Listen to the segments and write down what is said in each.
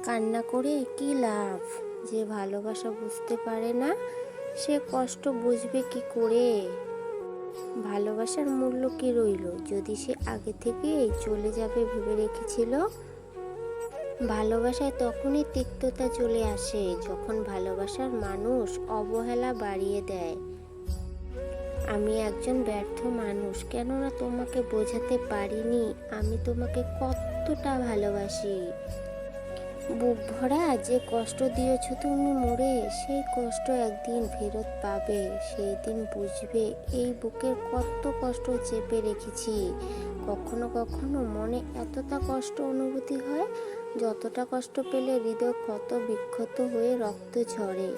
কান্না করে কি লাভ? যে ভালোবাসা বুঝতে পারে না সে কষ্ট বুঝবে কি করে? ভালোবাসার মূল্য কি রইল যদি সে আগে থেকেই চলে যাবে ভেবে রেখেছিল? ভালোবাসায় তখনই তিক্ততা চলে আসে যখন ভালোবাসার মানুষ অবহেলা বাড়িয়ে দেয়। আমি একজন ব্যর্থ মানুষ, কেননা তোমাকে বোঝাতে পারিনি আমি তোমাকে কতটা ভালোবাসি। বুক ভরা যে কষ্ট দিয়েছ তুমি মোরে, সেই কষ্ট একদিন ফেরত পাবে। সেই দিন বুঝবে এই বুকের কত কষ্ট চেপে রেখেছি। কখনো কখনো মনে এতটা কষ্ট অনুভূতি হয় যতটা কষ্ট পেলে হৃদয় ক্ষত বিক্ষত হয়ে রক্ত ঝরে।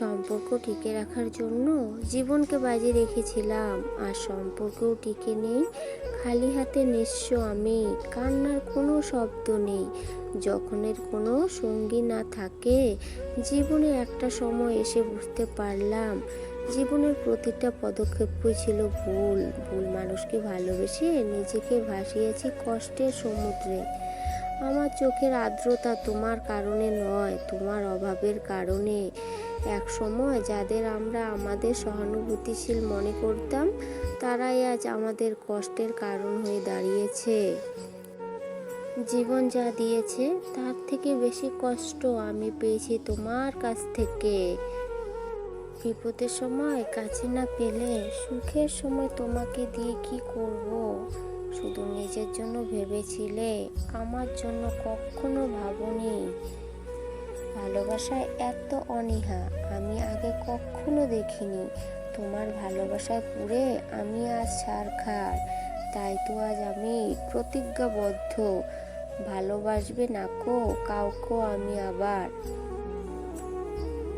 সম্পর্ক টিকে রাখার জন্য জীবনকে বাজি রেখেছিলাম, আর সম্পর্কও টিকে নেই। খালি হাতে নিঃস্ব আমি, কান্নার কোনো শব্দ নেই। যখনের কোনো সঙ্গী না থাকে জীবনে একটা সময় এসে বুঝতে পারলাম জীবনের প্রতিটা পদক্ষেপই ছিল ভুল। ভুল মানুষকে ভালোবেসে নিজেকে ভাসিয়েছি কষ্টের সমুদ্রে। আমার চোখের আর্দ্রতা তোমার কারণে নয়, তোমার অভাবের কারণে। এক সময় যাদের আমরা আমাদের সহানুভূতিশীল মনে করতাম তারাই আজ আমাদের কষ্টের কারণ হয়ে দাঁড়িয়েছে। জীবন যা দিয়েছে তার থেকে বেশি কষ্ট আমি পেয়েছি তোমার কাছ থেকে। বিপদের সময় কাছে না পেলে সুখের সময় তোমাকে দিয়ে কি করব? শুধু নিজের জন্য ভেবেছিলে, আমার জন্য কখনো ভাবনি। ভালোবাসায় এত অনীহা আমি আগে কখনো দেখিনি। তোমার ভালোবাসায় পুড়ে আমি আজ ছারখার। তাই তো আজ আমি প্রতিজ্ঞাবদ্ধ, ভালোবাসবে না কো কাউকে আমি আবার।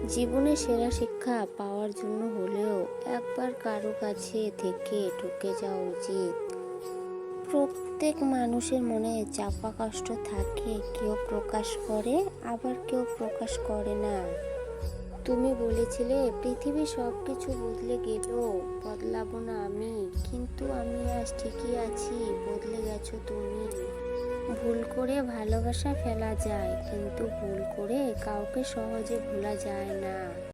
জীবনের সেরা শিক্ষা পাওয়ার জন্য হলেও একবার কারো কাছে থেকে ঠকে যাওয়া উচিত। প্রত্যেক মানুষের মনে চাপা কষ্ট থাকে, কেউ প্রকাশ করে আবার কেউ প্রকাশ করে না। তুমি বলেছিলে পৃথিবী সব কিছু বদলে গেলেও বদলাবো না আমি, কিন্তু আমি আজ ঠিকই আছি, বদলে গেছো তুমি। ভুল করে ভালোবাসা ফেলা যায়, কিন্তু ভুল করে কাউকে সহজে ভোলা যায় না।